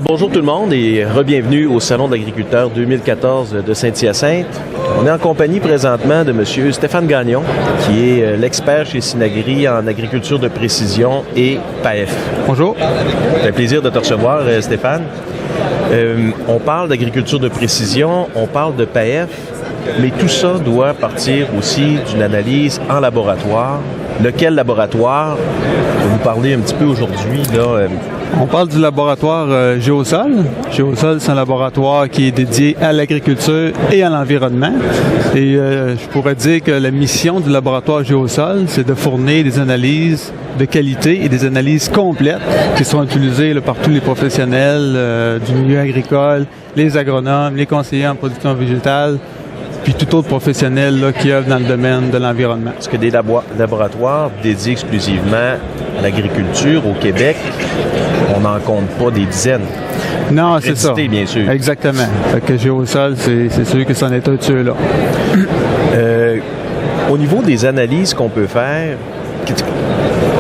bonjour tout le monde et re-bienvenue au Salon de l'agriculteur 2014 de Saint-Hyacinthe. On est en compagnie présentement de M. Stéphane Gagnon, qui est l'expert chez Synagri en agriculture de précision et PAEF. Bonjour. C'est un plaisir de te recevoir, Stéphane. On parle d'agriculture de précision, on parle de PAEF, mais tout ça doit partir aussi d'une analyse en laboratoire. Lequel laboratoire? On va vous parler un petit peu aujourd'hui, là. On parle du laboratoire Géosol. Géosol, c'est un laboratoire qui est dédié à l'agriculture et à l'environnement. Et je pourrais dire que la mission du laboratoire Géosol, c'est de fournir des analyses de qualité et des analyses complètes qui sont utilisées là, par tous les professionnels du milieu agricole, les agronomes, les conseillers en production végétale, puis tout autre professionnel là, qui œuvre dans le domaine de l'environnement. Est-ce que des laboratoires dédiés exclusivement à l'agriculture au Québec, on n'en compte pas des dizaines? Non, c'est ça. Bien sûr. Exactement. Fait que Géosol, c'est sûr que c'en est un de ceux-là. Au niveau des analyses qu'on peut faire,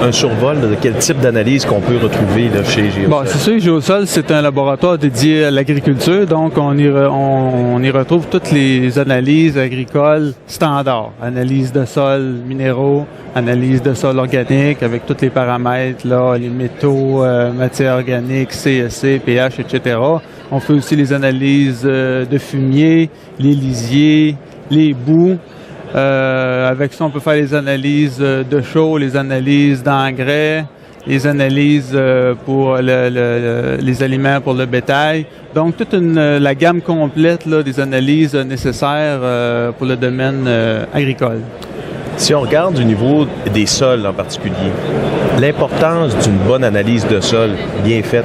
un survol de quel type d'analyse qu'on peut retrouver là, chez Géosol? Bon, c'est sûr que Géosol, c'est un laboratoire dédié à l'agriculture, donc on y retrouve toutes les analyses agricoles standards. Analyse de sol minéraux, analyse de sol organique avec tous les paramètres, là, les métaux, matière organique, CSC, pH, etc. On fait aussi les analyses de fumier, les lisiers, les boues. Avec ça, on peut faire les analyses de chaux, les analyses d'engrais, les analyses pour les aliments pour le bétail. Donc, toute la gamme complète là, des analyses nécessaires pour le domaine agricole. Si on regarde du niveau des sols en particulier, l'importance d'une bonne analyse de sol bien faite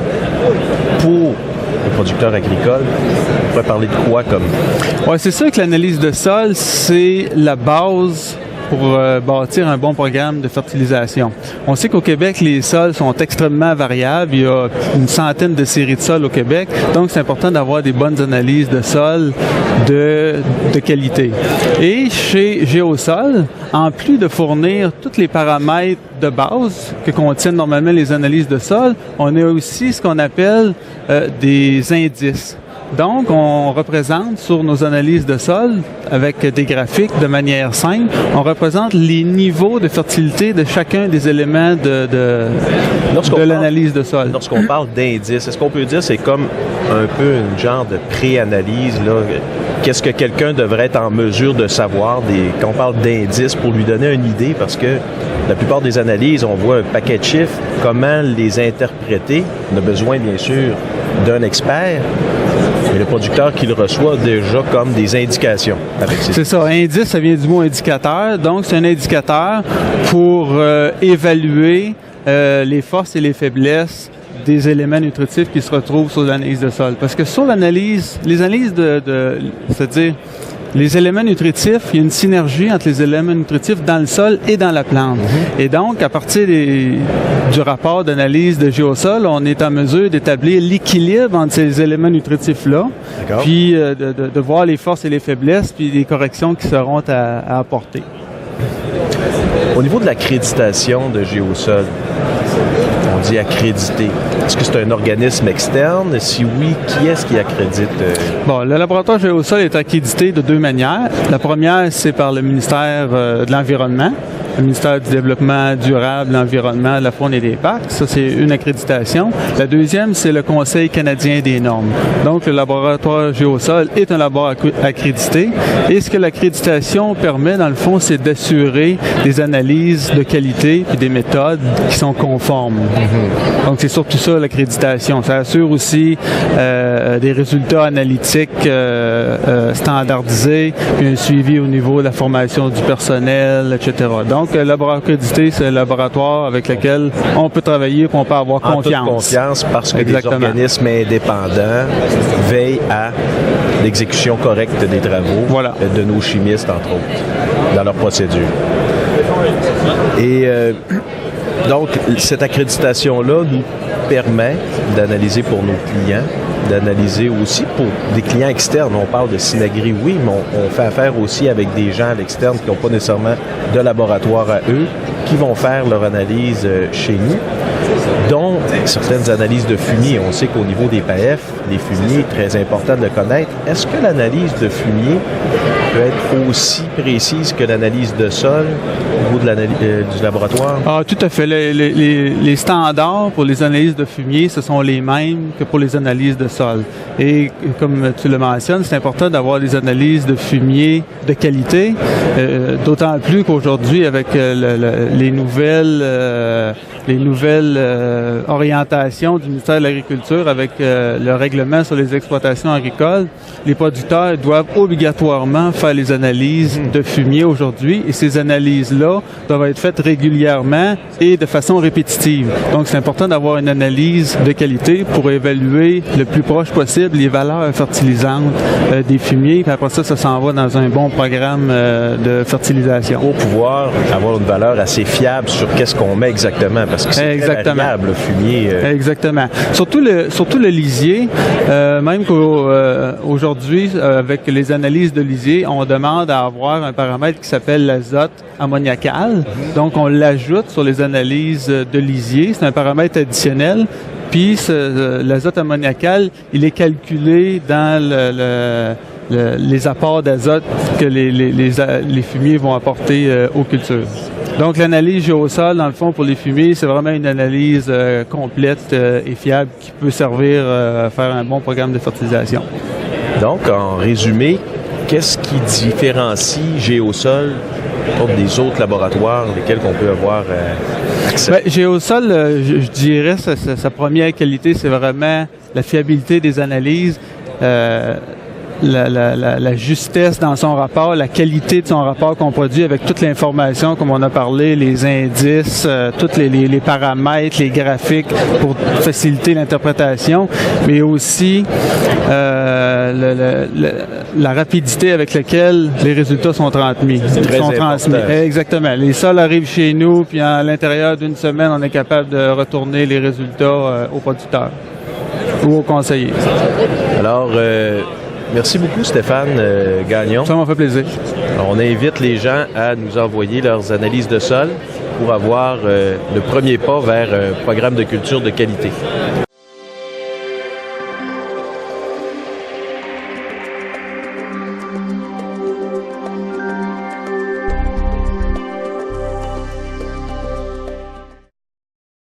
pour les producteurs agricoles, on pourrait parler de quoi comme? Oui, c'est sûr que l'analyse de sol, c'est la base pour bâtir un bon programme de fertilisation. On sait qu'au Québec, les sols sont extrêmement variables. Il y a une centaine de séries de sols au Québec. Donc, c'est important d'avoir des bonnes analyses de sol de qualité. Et chez Géosol, en plus de fournir tous les paramètres de base que contiennent normalement les analyses de sol, on a aussi ce qu'on appelle des indices. Donc, on représente sur nos analyses de sol, avec des graphiques de manière simple, on représente les niveaux de fertilité de chacun des éléments de l'analyse de sol. Lorsqu'on parle d'indices, est-ce qu'on peut dire que c'est comme un peu une genre de pré-analyse, là? Qu'est-ce que quelqu'un devrait être en mesure de savoir quand on parle d'indices pour lui donner une idée? Parce que la plupart des analyses, on voit un paquet de chiffres, comment les interpréter. On a besoin, bien sûr, d'un expert. Mais le producteur qui le reçoit a déjà comme des indications. C'est ça. Indice, ça vient du mot indicateur. Donc, c'est un indicateur pour évaluer les forces et les faiblesses des éléments nutritifs qui se retrouvent sur l'analyse de sol. Parce que sur les analyses c'est-à-dire les éléments nutritifs, il y a une synergie entre les éléments nutritifs dans le sol et dans la plante. Et donc, à partir du rapport d'analyse de Géosol, on est en mesure d'établir l'équilibre entre ces éléments nutritifs-là, puis de voir les forces et les faiblesses, puis les corrections qui seront à apporter. Au niveau de l'accréditation de Géosol, on dit accrédité. Est-ce que c'est un organisme externe? Si oui, qui est-ce qui accrédite? Bon, le laboratoire Géosol est accrédité de deux manières. La première, c'est par le ministère de l'Environnement, le ministère du Développement durable, l'Environnement, la Faune et des Parcs. Ça, c'est une accréditation. La deuxième, c'est le Conseil canadien des normes. Donc, le laboratoire Géosol est un laboratoire accrédité. Et ce que l'accréditation permet, dans le fond, c'est d'assurer des analyses de qualité et des méthodes qui sont conformes. Donc, c'est surtout ça, l'accréditation. Ça assure aussi des résultats analytiques standardisés, puis un suivi au niveau de la formation du personnel, etc. Donc, le laboratoire accrédité, c'est un laboratoire avec lequel on peut travailler, puis on peut avoir confiance. En toute confiance, parce que Exactement. des organismes indépendants veillent à l'exécution correcte des travaux de nos chimistes, entre autres, dans leur procédure. Et donc, cette accréditation-là nous permet d'analyser pour nos clients, d'analyser aussi pour des clients externes. On parle de Synagri, oui, mais on fait affaire aussi avec des gens à l'externe qui n'ont pas nécessairement de laboratoire à eux, qui vont faire leur analyse chez nous. dont certaines analyses de fumier. On sait qu'au niveau des PAF, les fumiers, très important de le connaître. Est-ce que l'analyse de fumier peut être aussi précise que l'analyse de sol au niveau de du laboratoire? Ah, tout à fait. Les standards pour les analyses de fumier, ce sont les mêmes que pour les analyses de sol. Et comme tu le mentionnes, c'est important d'avoir des analyses de fumier de qualité, d'autant plus qu'aujourd'hui, avec les nouvelles orientations du ministère de l'Agriculture, avec le règlement sur les exploitations agricoles, les producteurs doivent obligatoirement faire les analyses de fumier aujourd'hui, et ces analyses-là doivent être faites régulièrement et de façon répétitive. Donc, c'est important d'avoir une analyse de qualité pour évaluer le plus proche possible les valeurs fertilisantes des fumiers, puis après ça s'en va dans un bon programme de fertilisation. Pour pouvoir avoir une valeur assez fiable sur qu'est-ce qu'on met exactement, parce que c'est très variable, le fumier. Exactement. Surtout le lisier, même qu'aujourd'hui, avec les analyses de lisier, on demande à avoir un paramètre qui s'appelle l'azote ammoniacal. Donc, on l'ajoute sur les analyses de lisier. C'est un paramètre additionnel. Puis, l'azote ammoniacal, il est calculé dans les apports d'azote que les fumiers vont apporter aux cultures. Donc, l'analyse géosol, dans le fond, pour les fumiers, c'est vraiment une analyse complète et fiable qui peut servir à faire un bon programme de fertilisation. Donc, en résumé, qu'est-ce qui différencie Géosol des autres laboratoires lesquels on peut avoir accès? Bien, Géosol, je dirais, sa première qualité, c'est vraiment la fiabilité des analyses, la justesse dans son rapport, la qualité de son rapport qu'on produit avec toute l'information, comme on a parlé, les indices, tous les paramètres, les graphiques pour faciliter l'interprétation, mais aussi la rapidité avec laquelle les résultats sont transmis. Exactement. Les sols arrivent chez nous, puis à l'intérieur d'une semaine, on est capable de retourner les résultats aux producteurs ou aux conseillers. Alors, merci beaucoup, Stéphane Gagnon. Ça m'a fait plaisir. Alors, on invite les gens à nous envoyer leurs analyses de sol pour avoir le premier pas vers un programme de culture de qualité.